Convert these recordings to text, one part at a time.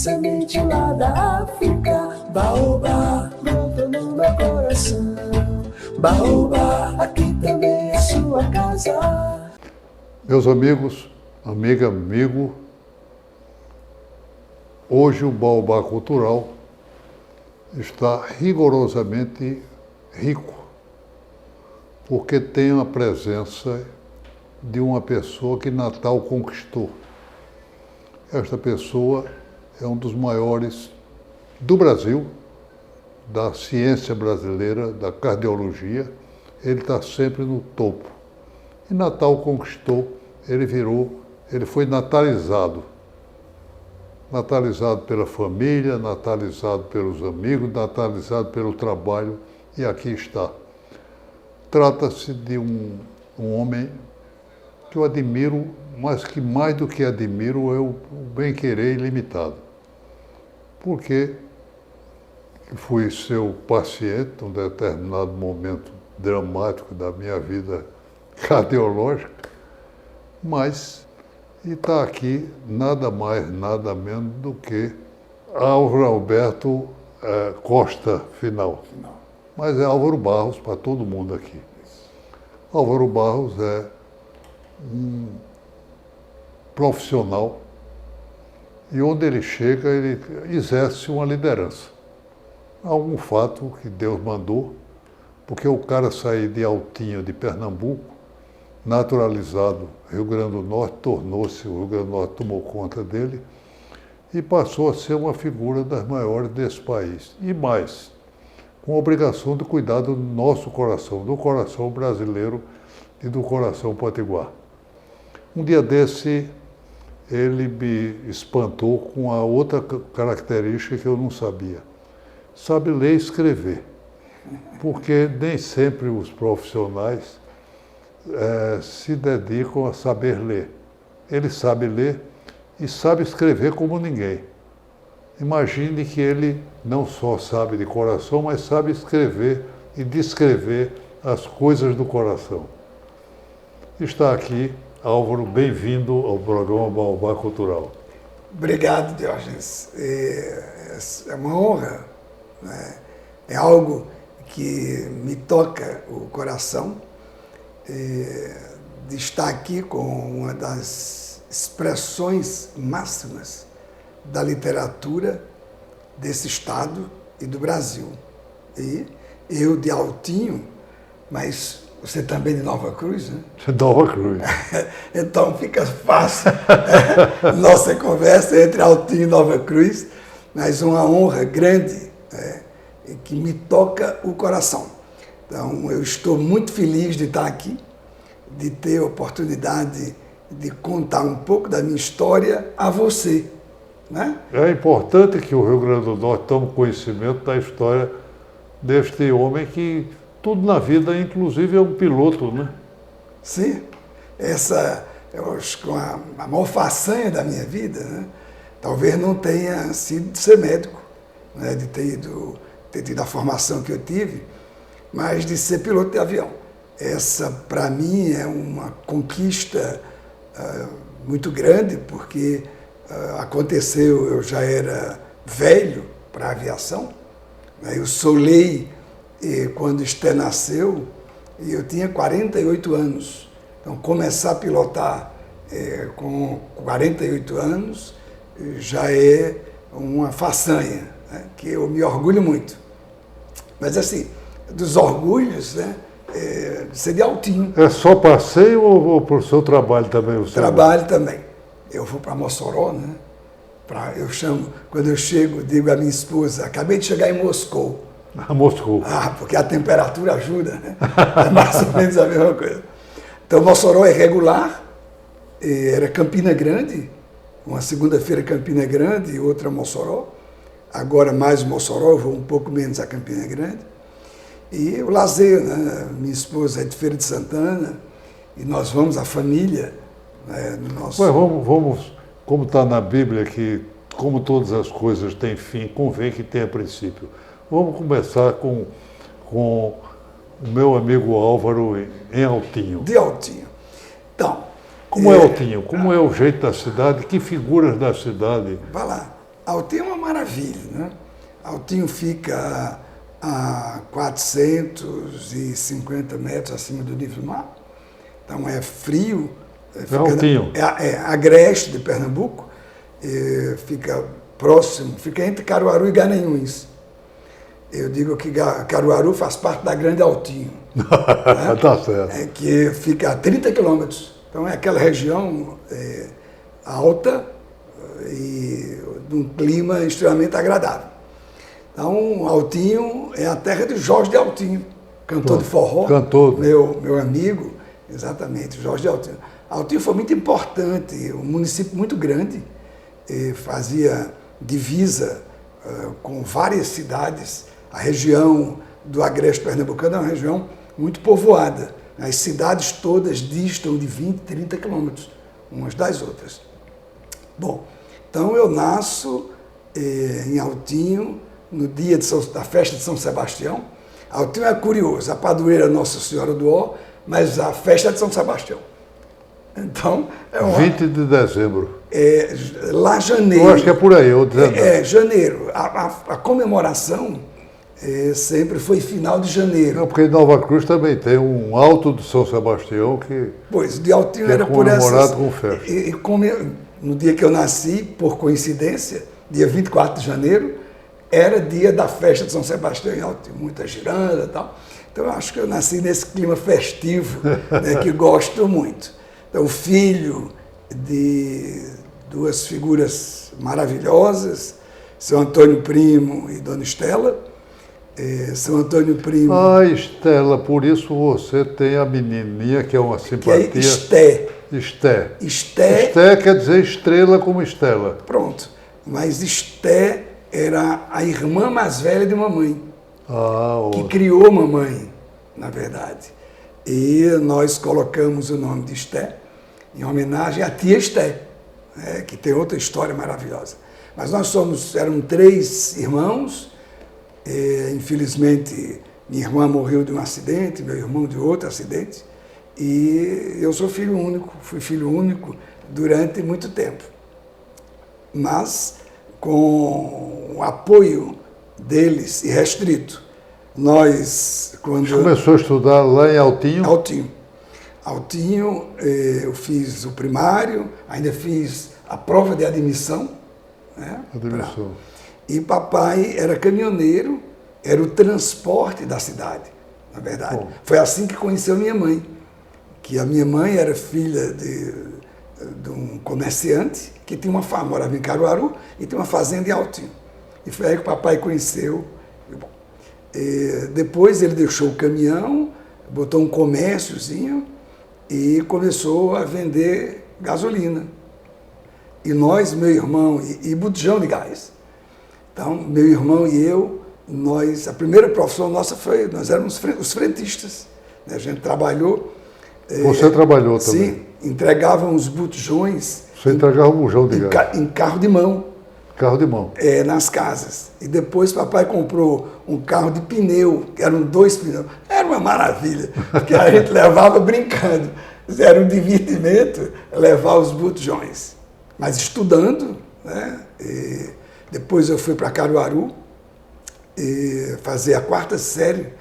semente lá da África. Baobá, brotou no meu coração. Baobá, aqui também é sua casa. Meus amigos, amigo, hoje o Baobá Cultural está rigorosamente rico, porque tem a presença de uma pessoa que Natal conquistou. Esta pessoa é um dos maiores do Brasil, da ciência brasileira, da cardiologia. Ele está sempre no topo. E Natal conquistou, ele foi natalizado. Natalizado pela família, natalizado pelos amigos, natalizado pelo trabalho, e aqui está. Trata-se de um homem que eu admiro, mas que mais do que admiro é o bem-querer ilimitado. Porque fui seu paciente em um determinado momento dramático da minha vida cardiológica, mas está aqui nada mais, nada menos do que Álvaro Alberto Costa Final. Mas é Álvaro Barros para todo mundo aqui. Álvaro Barros é um profissional e onde ele chega, ele exerce uma liderança. Há algum fato que Deus mandou, porque o cara sair de Altinho, de Pernambuco, naturalizado Rio Grande do Norte, tornou-se, o Rio Grande do Norte tomou conta dele e passou a ser uma figura das maiores desse país. E mais, com a obrigação de cuidar do nosso coração, do coração brasileiro e do coração potiguar. Um dia desse, ele me espantou com a outra característica que eu não sabia. Sabe ler e escrever, porque nem sempre os profissionais se dedicam a saber ler. Ele sabe ler e sabe escrever como ninguém. Imagine que ele não só sabe de coração, mas sabe escrever e descrever as coisas do coração. Está aqui, Álvaro, bem-vindo ao programa Baobá Cultural. Obrigado, Diógenes. É uma honra, né? É algo que me toca o coração, de estar aqui com uma das expressões máximas da literatura desse estado e do Brasil. E eu de Altinho, mas você também de Nova Cruz, né? Nova Cruz. Então fica fácil nossa conversa entre Altinho e Nova Cruz, mas uma honra grande, que me toca o coração. Então eu estou muito feliz de estar aqui, de ter a oportunidade de contar um pouco da minha história a você, né? É importante que o Rio Grande do Norte tome conhecimento da história deste homem que tudo na vida, inclusive, é um piloto, né? Sim, eu acho que a maior façanha da minha vida, né, talvez não tenha sido de ser médico, né, de ter tido a formação que eu tive, mas de ser piloto de avião. Essa, para mim, é uma conquista muito grande, porque aconteceu, eu já era velho para a aviação, né, eu solei quando Esté nasceu, e eu tinha 48 anos. Então, começar a pilotar com 48 anos já é uma façanha, né, que eu me orgulho muito. Mas, assim, dos orgulhos, né, de ser de Altinho. É só passeio ou por seu trabalho também? Trabalho também. Eu vou para Mossoró, né? Quando eu chego, digo à minha esposa, acabei de chegar em Moscou. Moscou. Porque a temperatura ajuda, né? É mais ou menos a mesma coisa. Então, Mossoró é regular, era Campina Grande, uma segunda-feira Campina Grande e outra Mossoró. Agora mais Mossoró, eu vou um pouco menos a Campina Grande. E o lazer, né? Minha esposa é de Feira de Santana, e nós vamos, a família, né? Mas vamos, como está na Bíblia, que como todas as coisas têm fim, convém que tenha princípio. Vamos começar com o meu amigo Álvaro em Altinho. De Altinho. Então... Como é Altinho? Como é o jeito da cidade? Que figuras da cidade? Vai lá. Altinho é uma maravilha, né? Altinho fica a 450 metros acima do nível do mar, então é frio. Altinho. É agreste de Pernambuco, fica próximo, fica entre Caruaru e Garanhuns. Eu digo que Caruaru faz parte da Grande Altinho. Né? Tá certo. Que fica a 30 quilômetros. Então é aquela região alta e de um clima extremamente agradável. Então, Altinho é a terra de Jorge de Altinho, cantor de forró. Cantor. Meu amigo, exatamente, Jorge de Altinho. Altinho foi muito importante, um município muito grande, fazia divisa com várias cidades. A região do Agreste Pernambucano é uma região muito povoada. As cidades todas distam de 20, 30 quilômetros, umas das outras. Bom, então eu nasço em Altinho, no dia da festa de São Sebastião. Altinho é curioso, a padroeira é Nossa Senhora do Ó, mas a festa é de São Sebastião. Então, 20 de dezembro. Lá janeiro. Eu acho que é por aí, eu dizendo. Janeiro. A comemoração sempre foi final de janeiro. Não, porque em Nova Cruz também tem um alto de São Sebastião que, pois, de Altinho que era é por essas... comemorado com festa. No dia que eu nasci, por coincidência, dia 24 de janeiro, era dia da festa de São Sebastião em Altinho, muita giranda e tal. Então eu acho que eu nasci nesse clima festivo, né, que gosto muito. Então, filho de duas figuras maravilhosas, São Antônio Primo e Dona Estela. São Antônio Primo... Ah, Estela, por isso você tem a menininha que é uma simpatia... Que é Esté. Esté. Esté Quer dizer estrela como Estela. Pronto. Mas Esté era a irmã mais velha de mamãe, que criou mamãe, na verdade. E nós colocamos o nome de Esté em homenagem à tia Esté, né, que tem outra história maravilhosa. Mas eram 3 irmãos. Infelizmente, minha irmã morreu de um acidente, meu irmão de outro acidente. E eu sou filho único, fui filho único durante muito tempo. Mas, com o apoio deles, irrestrito, quando... Você começou a estudar lá em Altinho? Altinho, eu fiz o primário, ainda fiz a prova de admissão. Né, e papai era caminhoneiro, era o transporte da cidade, na verdade. Bom. Foi assim que conheceu minha mãe, que a minha mãe era filha de um comerciante que tinha uma farm, morava em Caruaru e tinha uma fazenda em Altinho. E foi aí que o papai conheceu. Depois ele deixou o caminhão, botou um comérciozinho e começou a vender gasolina. E nós, meu irmão, e botijão de gás. Então, meu irmão e eu, a primeira profissão nossa nós éramos os frentistas. Né? A gente trabalhou... Você trabalhou também? Sim, entregávamos botijões... Você entregava um bujão de gás? Em carro de mão. Carro de mão. Nas casas. E depois papai comprou um carro de pneu, que eram 2 pneus. Era uma maravilha, porque a gente levava brincando. Era um divertimento levar os botijões. Mas estudando, né? Depois eu fui para Caruaru fazer a 4ª série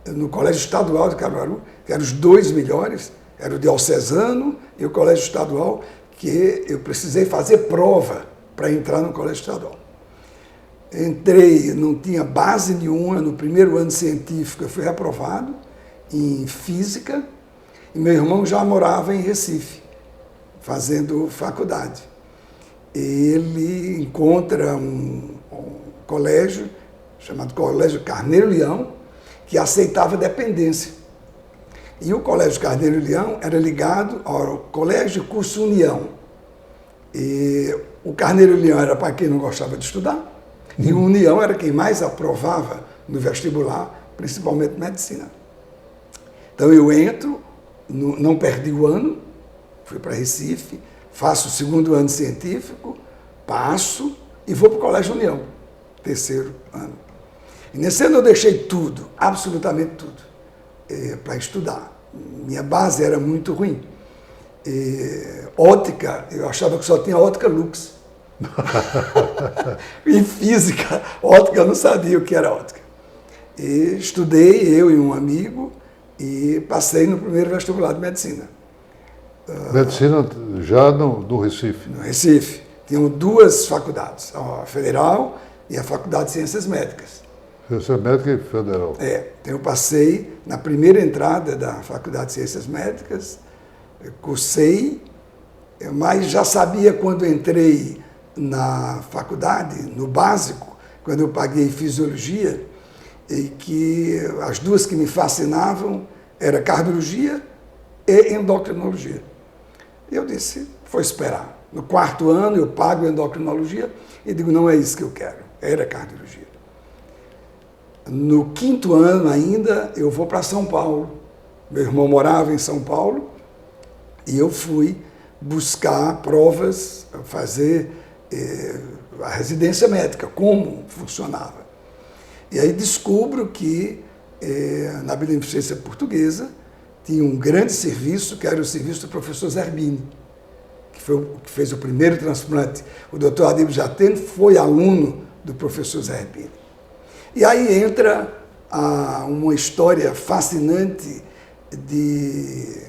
no Colégio Estadual de Caruaru, que eram os 2 melhores, era o diocesano e o Colégio Estadual, que eu precisei fazer prova para entrar no Colégio Estadual. Entrei, não tinha base nenhuma, no primeiro ano científico eu fui reprovado em Física, e meu irmão já morava em Recife, fazendo faculdade. Ele encontra um colégio chamado Colégio Carneiro Leão, que aceitava dependência. E o Colégio Carneiro Leão era ligado ao Colégio Curso União. E o Carneiro Leão era para quem não gostava de estudar, e o União era quem mais aprovava no vestibular, principalmente medicina. Então eu entro, não perdi o ano, fui para Recife, faço o 2º ano científico, passo e vou para o Colégio União, 3º ano. E nesse ano eu deixei tudo, absolutamente tudo, para estudar. Minha base era muito ruim. Ótica, eu achava que só tinha ótica Lux. Em física, ótica, eu não sabia o que era ótica. E estudei, eu e um amigo, e passei no primeiro vestibular de medicina. Medicina já no Recife. No Recife. Tinham duas faculdades, a Federal e a Faculdade de Ciências Médicas. Ciência Médica e Federal. Então eu passei na primeira entrada da Faculdade de Ciências Médicas, cursei, mas já sabia quando entrei na faculdade, no básico, quando eu paguei fisiologia, e que as duas que me fascinavam era cardiologia e endocrinologia. E eu disse, vou esperar. No quarto ano eu pago endocrinologia e digo, não é isso que eu quero, era cardiologia. No quinto ano ainda eu vou para São Paulo. Meu irmão morava em São Paulo e eu fui buscar provas, fazer a residência médica, como funcionava. E aí descubro que na Beneficência Portuguesa tinha um grande serviço, que era o serviço do professor Zerbini, que foi o que fez o primeiro transplante. O doutor Adílio Jatene foi aluno do professor Zerbini. E aí entra uma história fascinante de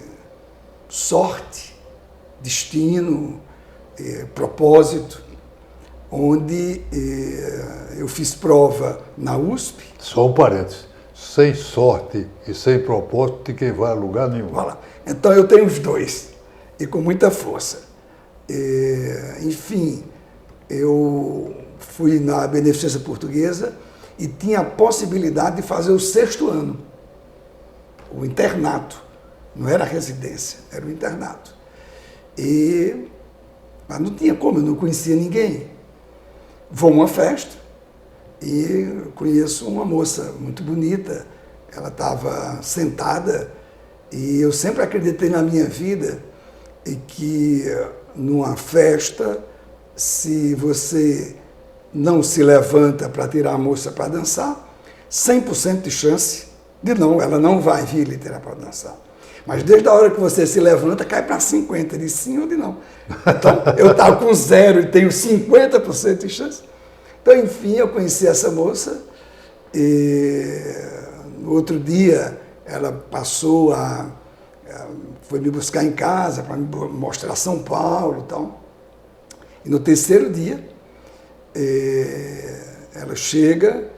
sorte, destino, propósito, onde eu fiz prova na USP. Só um parênteses. Sem sorte e sem propósito de quem vai a lugar nenhum. Voilà. Então eu tenho os dois, e com muita força. Enfim, eu fui na Beneficência Portuguesa e tinha a possibilidade de fazer o sexto ano, o internato. Não era a residência, era o internato. Mas não tinha como, eu não conhecia ninguém. Vou a uma festa e conheço uma moça muito bonita. Ela estava sentada e eu sempre acreditei na minha vida e que numa festa, se você não se levanta para tirar a moça para dançar, 100% de chance de não, ela não vai vir lhe tirar para dançar. Mas desde a hora que você se levanta, cai para 50%, de sim ou de não. Então, eu estava com 0 e tenho 50% de chance. Então, enfim, eu conheci essa moça e no outro dia ela passou foi me buscar em casa para me mostrar São Paulo e tal. E no terceiro dia, ela chega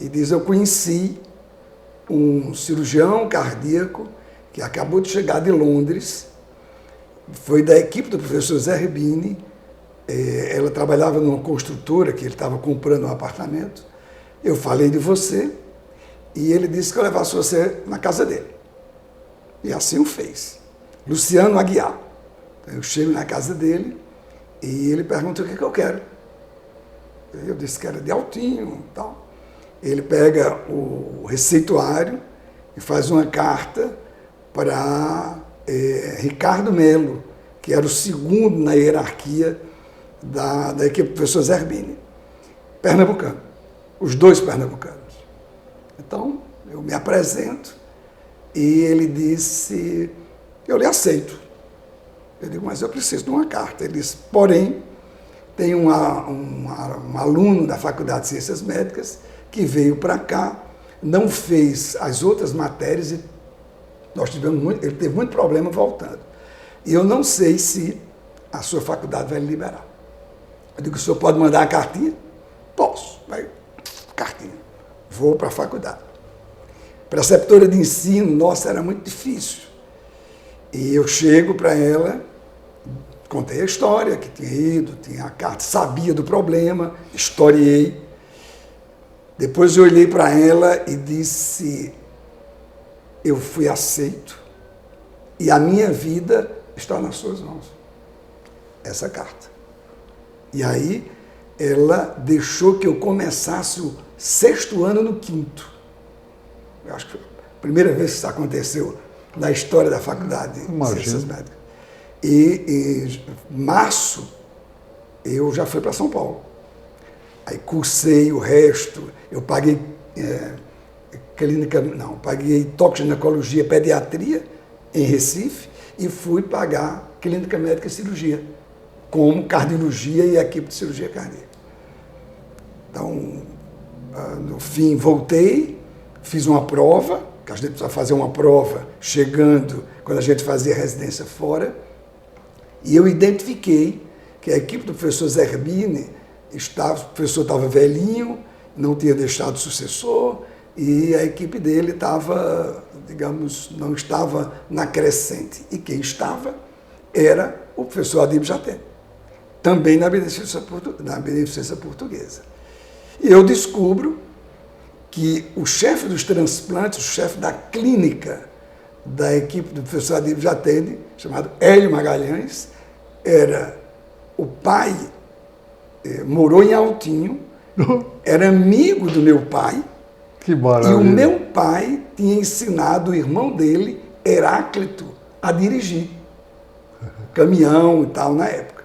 e diz, eu conheci um cirurgião cardíaco que acabou de chegar de Londres, foi da equipe do professor Zerbini, ela trabalhava numa construtora que ele estava comprando um apartamento, eu falei de você, e ele disse que eu levasse você na casa dele. E assim o fez. Luciano Aguiar. Eu chego na casa dele e ele pergunta o que eu quero. Eu disse que era de Altinho e tal. Ele pega o receituário e faz uma carta para Ricardo Melo, que era o segundo na hierarquia da equipe do professor Zerbini, pernambucano, os dois pernambucanos. Então, eu me apresento e ele disse, eu lhe aceito. Eu digo, mas eu preciso de uma carta. Ele disse, porém, tem um aluno da Faculdade de Ciências Médicas que veio para cá, não fez as outras matérias e ele teve muito problema voltando. E eu não sei se a sua faculdade vai lhe liberar. Eu digo, o senhor pode mandar a cartinha? Posso. Vai, cartinha. Vou para a faculdade. Preceptora de ensino, nossa, era muito difícil. E eu chego para ela, contei a história, que tinha ido, tinha a carta, sabia do problema, historiei. Depois eu olhei para ela e disse, eu fui aceito e a minha vida está nas suas mãos. Essa carta. E aí ela deixou que eu começasse o sexto ano no quinto. Eu acho que foi a primeira vez que isso aconteceu na história da Faculdade de Ciências Médicas. E em março eu já fui para São Paulo. Aí cursei o resto, eu paguei paguei toxicologia, pediatria em Recife e fui pagar clínica médica e cirurgia, como cardiologia e equipe de cirurgia cardíaca. Então, no fim, voltei, fiz uma prova, que a gente precisa fazer uma prova chegando, quando a gente fazia residência fora, e eu identifiquei que a equipe do professor Zerbini, o professor estava velhinho, não tinha deixado sucessor, e a equipe dele estava, digamos, não estava na crescente. E quem estava era o professor Adílio Jatene, também na Beneficência Portuguesa. E eu descubro que o chefe dos transplantes, o chefe da clínica da equipe do professor Adílio Jatene, chamado Hélio Magalhães, era o pai, morou em Altinho, era amigo do meu pai. Que maravilha. E o meu pai tinha ensinado o irmão dele, Heráclito, a dirigir caminhão e tal na época.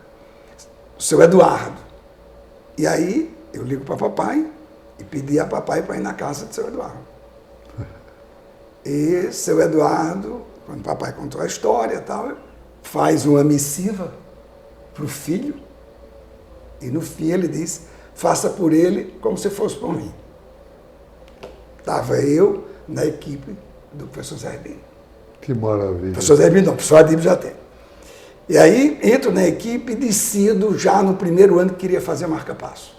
O seu Eduardo. E aí eu ligo para papai e pedi a papai para ir na casa do seu Eduardo. E seu Eduardo, quando o papai contou a história e tal, faz uma missiva para o filho. E no fim ele diz, faça por ele como se fosse por mim. Estava eu na equipe do professor Zerbini. Que maravilha. Professor Zerbini não, professor Adílio Jatene. E aí entro na equipe e decido já no primeiro ano que queria fazer marca-passo.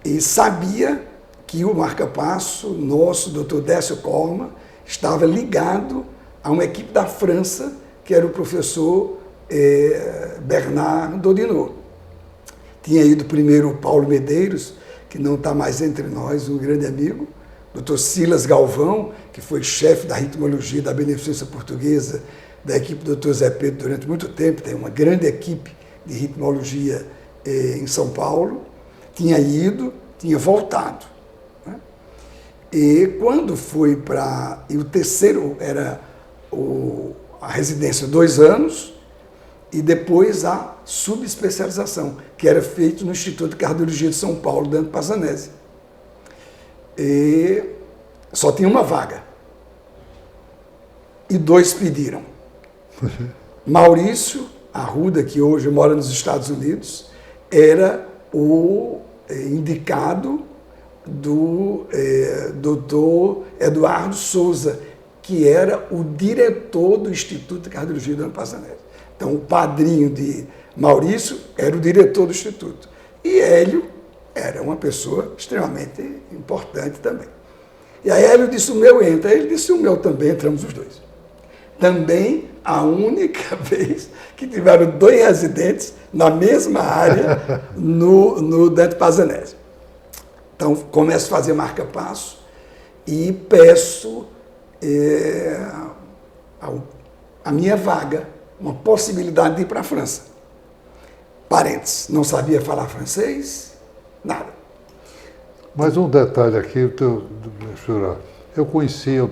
E sabia que o marca-passo nosso, doutor Décio Colma, estava ligado a uma equipe da França, que era o professor Bernard Dodinot. Tinha ido primeiro o Paulo Medeiros, que não está mais entre nós, um grande amigo, Dr. Silas Galvão, que foi chefe da ritmologia da Beneficência Portuguesa, da equipe do Dr. Zé Pedro durante muito tempo, tem uma grande equipe de ritmologia em São Paulo, tinha ido, tinha voltado. Né? E quando foi para... E o terceiro era a residência 2 anos, e depois a subespecialização, que era feito no Instituto de Cardiologia de São Paulo, Dante Pazanese. E só tinha uma vaga. E 2 pediram. Maurício Arruda, que hoje mora nos Estados Unidos, era o indicado do doutor Eduardo Souza, que era o diretor do Instituto de Cardiologia do Dante Pazanese. Então, o padrinho de Maurício era o diretor do Instituto. E Hélio era uma pessoa extremamente importante também. E aí Hélio disse, o meu entra. Ele disse, o meu também, entramos os 2. Também a única vez que tiveram 2 residentes na mesma área no Dante Pazanese. Então, começo a fazer marca-passo e peço a minha vaga, uma possibilidade de ir para a França. Parênteses, não sabia falar francês, nada. Mas um detalhe aqui, eu conheci, eu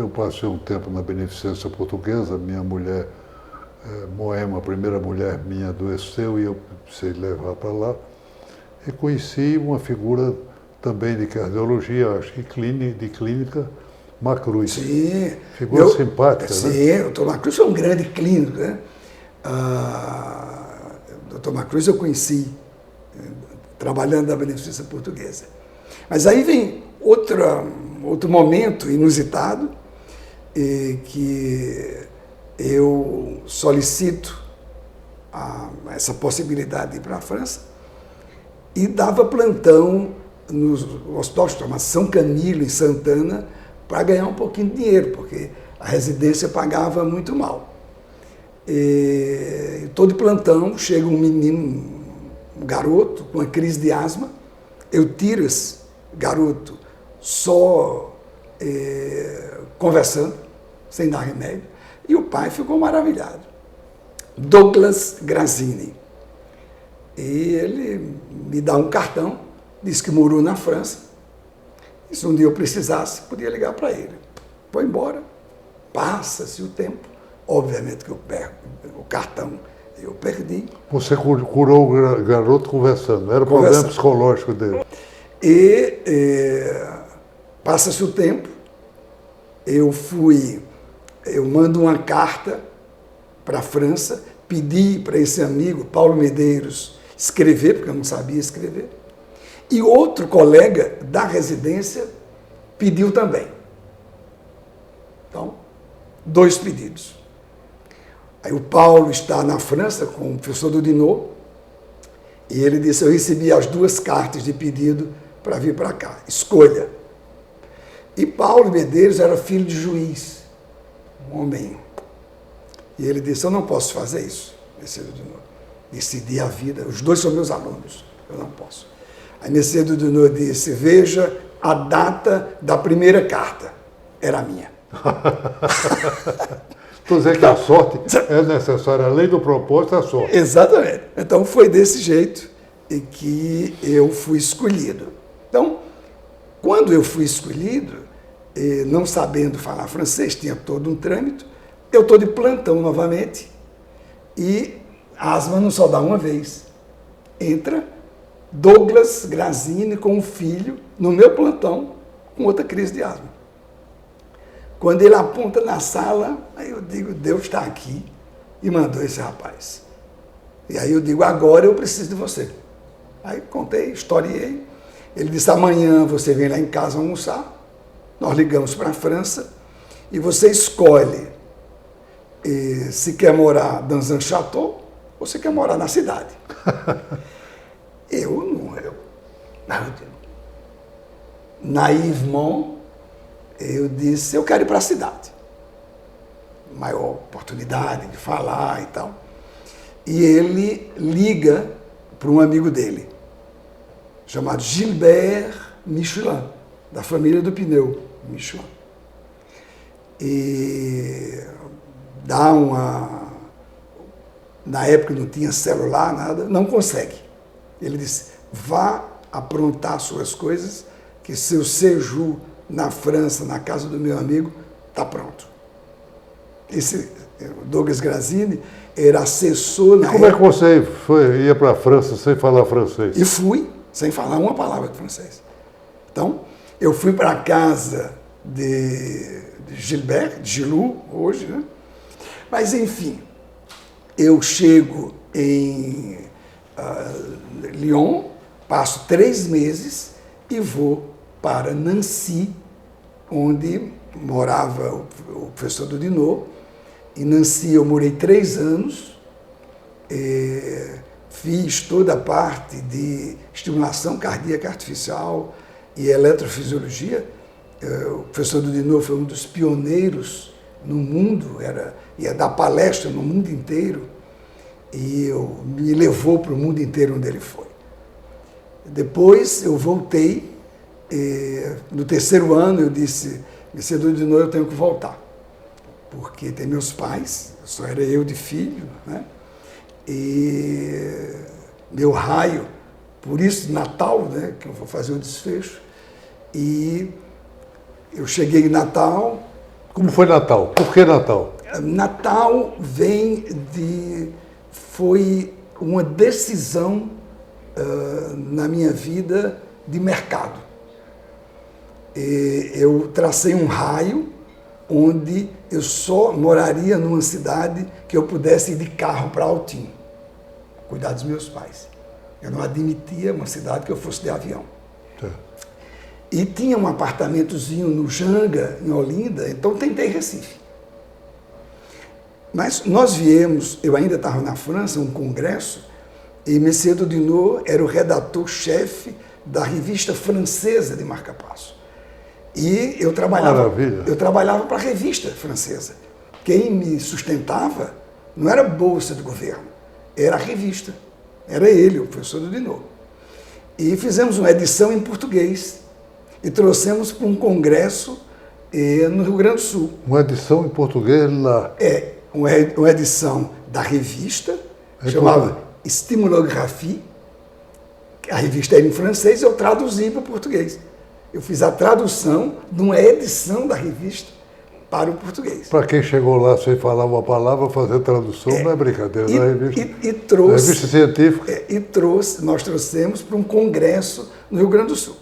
passei um tempo na Beneficência Portuguesa, minha mulher, Moema, a primeira mulher minha adoeceu e eu precisei levar para lá, e conheci uma figura também de cardiologia, acho que de clínica, Macruz. Sim. Figura simpática, sim, né? Sim, o doutor Macruz foi um grande clínico, né? O doutor Macruz eu conheci trabalhando na Beneficência Portuguesa. Mas aí vem outro momento inusitado que eu solicito essa possibilidade de ir para a França e dava plantão no hospital chamado São Camilo, em Santana, para ganhar um pouquinho de dinheiro, porque a residência pagava muito mal. Estou de plantão, chega um menino, um garoto com uma crise de asma, eu tiro esse garoto só conversando, sem dar remédio, e o pai ficou maravilhado. Douglas Grazini. E ele me dá um cartão, disse que morou na França, e se um dia eu precisasse, podia ligar para ele. Vou embora, passa-se o tempo, obviamente que eu perco o cartão, eu perdi. Você curou o garoto conversando, era o problema psicológico dele. E passa-se o tempo, eu mando uma carta para a França pedi para esse amigo, Paulo Medeiros, escrever, porque eu não sabia escrever. E outro colega da residência pediu também. Então, 2 pedidos. Aí o Paulo está na França com o professor Dudinot, e ele disse, eu recebi as 2 cartas de pedido para vir para cá. Escolha. E Paulo Medeiros era filho de juiz, um homem. E ele disse, eu não posso fazer isso, decidir a vida, os 2 são meus alunos, eu não posso. Aí Messias Dudinot disse, veja a data da primeira carta, era a minha. Estou dizendo que a sorte é necessária, além do propósito, a sorte. Exatamente. Então foi desse jeito que eu fui escolhido. Então, quando eu fui escolhido, não sabendo falar francês, tinha todo um trâmite, eu estou de plantão novamente e a asma não só dá uma vez. Entra Douglas Grazini com um filho no meu plantão com outra crise de asma. Quando ele aponta na sala, aí eu digo, Deus está aqui e mandou esse rapaz. E aí eu digo, agora eu preciso de você. Aí contei, historiei. Ele disse, amanhã você vem lá em casa almoçar, nós ligamos para a França e você escolhe se quer morar dans un château ou se quer morar na cidade. Naivement, eu disse, eu quero ir para a cidade. Maior oportunidade de falar e tal. E ele liga para um amigo dele, chamado Gilbert Michelin, da família do pneu Michelin. E dá uma... Na época não tinha celular, nada, não consegue. Ele disse, vá aprontar suas coisas, que seu séjour na França, na casa do meu amigo, está pronto. Esse Douglas Grazini era assessor na época. Como é que você ia para a França sem falar francês? E fui, sem falar uma palavra de francês. Então, eu fui para a casa de Gilbert, de Gilou, hoje, né? Mas, enfim, eu chego em Lyon, passo 3 meses e vou para Nancy, onde morava o professor Dudinot. Em Nancy eu morei 3 anos, fiz toda a parte de estimulação cardíaca artificial e eletrofisiologia. O professor Dudinot foi um dos pioneiros no mundo, ia dar palestra no mundo inteiro, e me levou para o mundo inteiro onde ele foi. Depois eu voltei, no 3º ano eu disse, Messias Dudinot, eu tenho que voltar, porque tem meus pais, só era eu de filho, né? E meu raio, por isso Natal, né, que eu vou fazer o desfecho, e eu cheguei em Natal. Como foi Natal? Por que Natal? Natal foi uma decisão na minha vida de mercado. Eu tracei um raio onde eu só moraria numa cidade que eu pudesse ir de carro para Altim, cuidar dos meus pais. Eu não admitia uma cidade que eu fosse de avião. E tinha um apartamentozinho no Janga, em Olinda, então tentei Recife. Mas nós viemos, eu ainda estava na França, um congresso, e Messias Dudinot era o redator-chefe da revista francesa de marca-passo. E eu trabalhava para a revista francesa. Quem me sustentava não era a bolsa do governo, era a revista. Era ele, o professor Dudinot. E fizemos uma edição em português e trouxemos para um congresso no Rio Grande do Sul. Uma edição em português lá? Uma edição da revista, chamava Stimulographie. A revista era em francês, eu traduzi para o português. Eu fiz a tradução de uma edição da revista para o português. Para quem chegou lá sem falar uma palavra, fazer tradução não é brincadeira, não é revista. Revista científica. Nós trouxemos para um congresso no Rio Grande do Sul.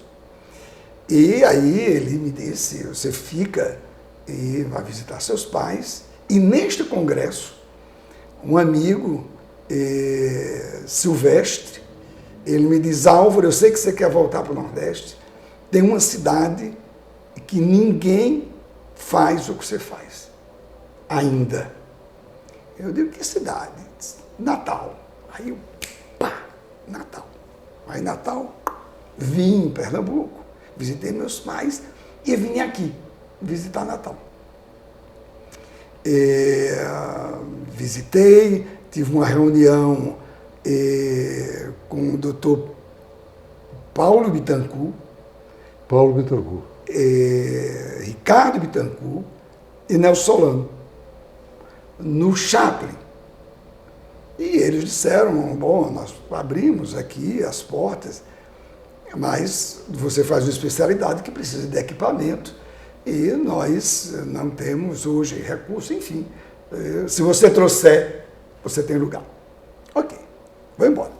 E aí ele me disse, você fica e vai visitar seus pais. E neste congresso um amigo, Silvestre, ele me diz: Álvaro, eu sei que você quer voltar para o Nordeste, tem uma cidade que ninguém faz o que você faz, ainda. Eu digo: que cidade? Natal. Aí eu, pá, Natal. Aí Natal, vim em Pernambuco, visitei meus pais e vim aqui visitar Natal. Visitei, tive uma reunião com o doutor Paulo Bittencourt, Ricardo Bittencourt e Nelson Solano, no Chaplin. E eles disseram: bom, nós abrimos aqui as portas, mas você faz uma especialidade que precisa de equipamento e nós não temos hoje recurso, enfim. Se você trouxer, você tem lugar. Ok, vou embora.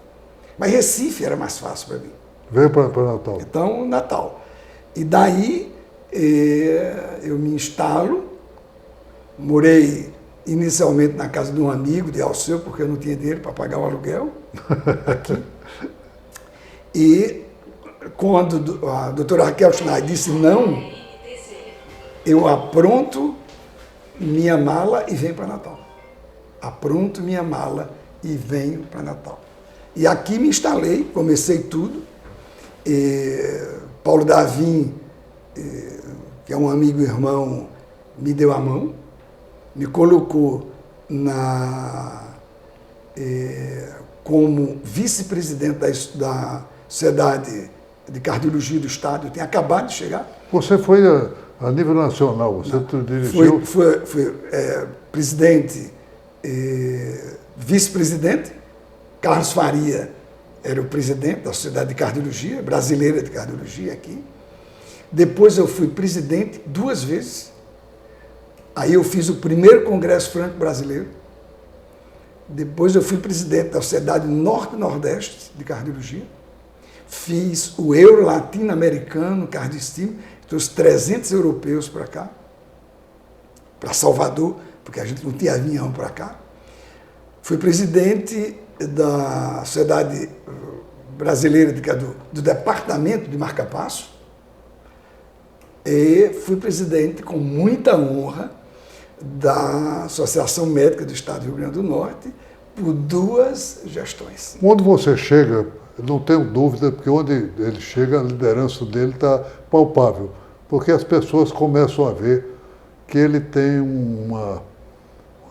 Mas Recife era mais fácil para mim. Veio para Natal. Então, Natal. E daí eu me instalo, morei inicialmente na casa de um amigo de Alceu, porque eu não tinha dinheiro para pagar o aluguel aqui. E quando a doutora Raquel Schneider disse não, eu apronto minha mala e venho para Natal. Apronto minha mala e venho para Natal. E aqui me instalei, comecei tudo. Paulo Davim, que é um amigo e irmão, me deu a mão, me colocou como vice-presidente da Sociedade de Cardiologia do Estado. Eu tinha acabado de chegar. Você foi a nível nacional, você dirigiu... Fui presidente, vice-presidente. Carlos Faria era o presidente da Sociedade de Cardiologia, brasileira de cardiologia aqui. Depois eu fui presidente 2 vezes. Aí eu fiz o primeiro Congresso Franco-Brasileiro. Depois eu fui presidente da Sociedade Norte-Nordeste de Cardiologia. Fiz o Euro Latino-Americano Cardiostim, trouxe 300 europeus para cá, para Salvador, porque a gente não tinha avião para cá. Fui presidente da Sociedade Brasileira do Departamento de Marcapasso e fui presidente, com muita honra, da Associação Médica do Estado do Rio Grande do Norte por 2 gestões. Quando você chega, não tenho dúvida, porque onde ele chega, a liderança dele está palpável, porque as pessoas começam a ver que ele tem uma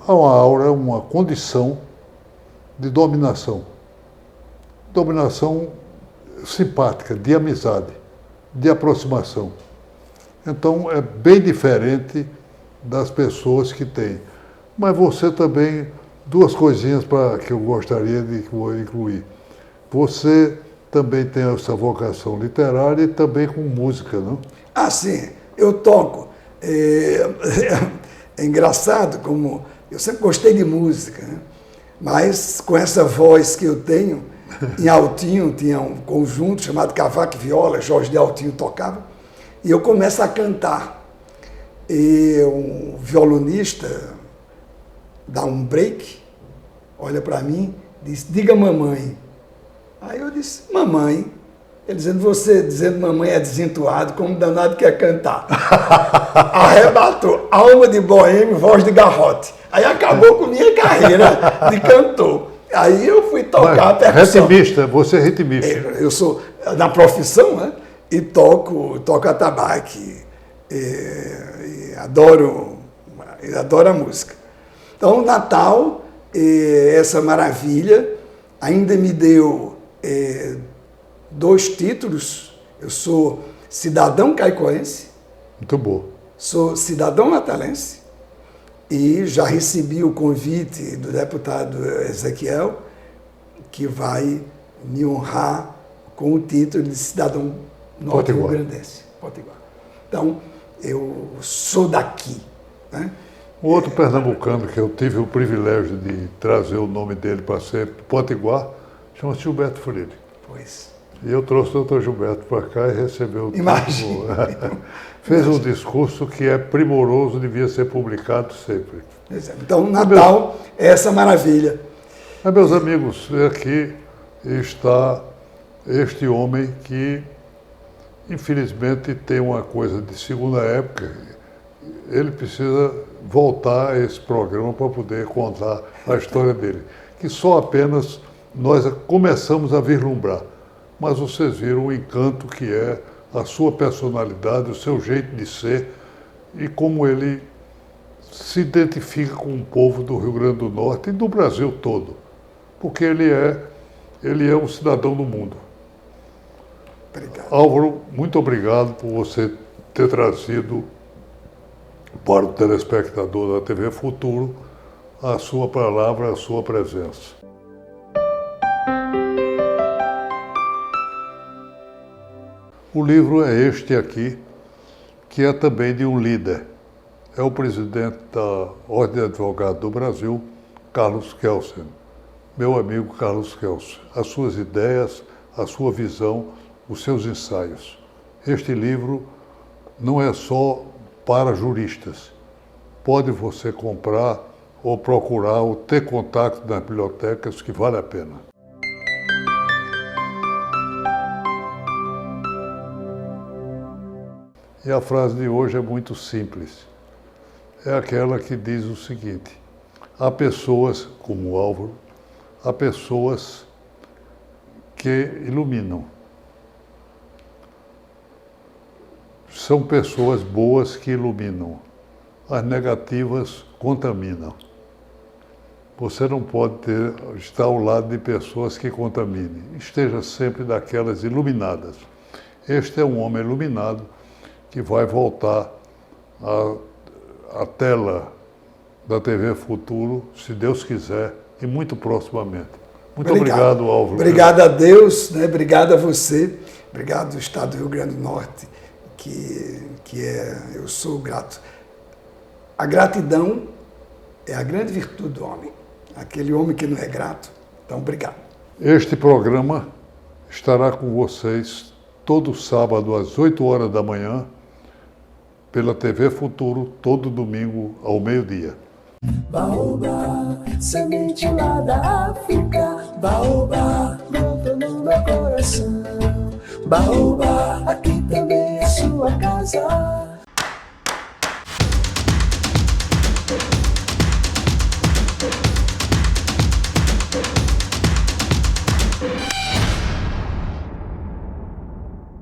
aura, uma condição de dominação. Dominação simpática, de amizade, de aproximação. Então, é bem diferente das pessoas que têm. Mas você também, 2 coisinhas que eu gostaria de incluir. Você também tem essa vocação literária e também com música, não? Ah, sim, eu toco. É engraçado como eu sempre gostei de música, né? Mas com essa voz que eu tenho, em Altinho tinha um conjunto chamado Cavaco e Viola, Jorge de Altinho tocava, e eu começo a cantar. E um violonista dá um break, olha para mim, diz: diga mamãe. Aí eu disse: mamãe. Ele dizendo mamãe é desentoado, como danado quer cantar. Arrebatou, alma de boêmio, voz de garrote. Aí acabou com minha carreira de cantor. Aí eu fui tocar a percussão. Ritmista, você é ritmista. Eu sou na profissão, né? E toco atabaque. Adoro a música. Então, Natal, essa maravilha, ainda me deu 2 títulos. Eu sou cidadão caicoense. Muito bom. Sou cidadão natalense e já recebi o convite do deputado Ezequiel, que vai me honrar com o título de cidadão norte-rio-grandense. Potiguar. Então, eu sou daqui. Né? Um outro pernambucano que eu tive o privilégio de trazer o nome dele para ser Potiguar, chama-se Gilberto Freire. Pois. E eu trouxe o Dr. Gilberto para cá e recebeu o Imagina. Fez um discurso que é primoroso, devia ser publicado sempre. Então, Natal é essa maravilha. Mas, meus amigos, aqui está este homem que, infelizmente, tem uma coisa de segunda época. Ele precisa voltar a esse programa para poder contar a história dele, que só apenas nós começamos a vislumbrar. Mas vocês viram o encanto que é a sua personalidade, o seu jeito de ser e como ele se identifica com o povo do Rio Grande do Norte e do Brasil todo, porque ele é um cidadão do mundo. Obrigado. Álvaro, muito obrigado por você ter trazido para o telespectador da TV Futuro a sua palavra, a sua presença. O livro é este aqui, que é também de um líder. É o presidente da Ordem de Advogados do Brasil, Carlos Kelsen. Meu amigo Carlos Kelsen. As suas ideias, a sua visão, os seus ensaios. Este livro não é só para juristas. Pode você comprar ou procurar ou ter contato nas bibliotecas, que vale a pena. E a frase de hoje é muito simples. É aquela que diz o seguinte: há pessoas, como o Álvaro, há pessoas que iluminam. São pessoas boas que iluminam. As negativas contaminam. Você não pode estar ao lado de pessoas que contaminem. Esteja sempre daquelas iluminadas. Este é um homem iluminado que vai voltar à tela da TV Futuro, se Deus quiser, e muito proximamente. Muito obrigado, Álvaro. Obrigado a Deus, né? Obrigado a você, obrigado ao Estado do Rio Grande do Norte, eu sou grato. A gratidão é a grande virtude do homem, aquele homem que não é grato. Então, obrigado. Este programa estará com vocês todo sábado às 8 horas da manhã, pela TV Futuro, todo domingo ao meio-dia. Baobá, semente lá da África. Baobá, brotou no meu coração. Baobá, aqui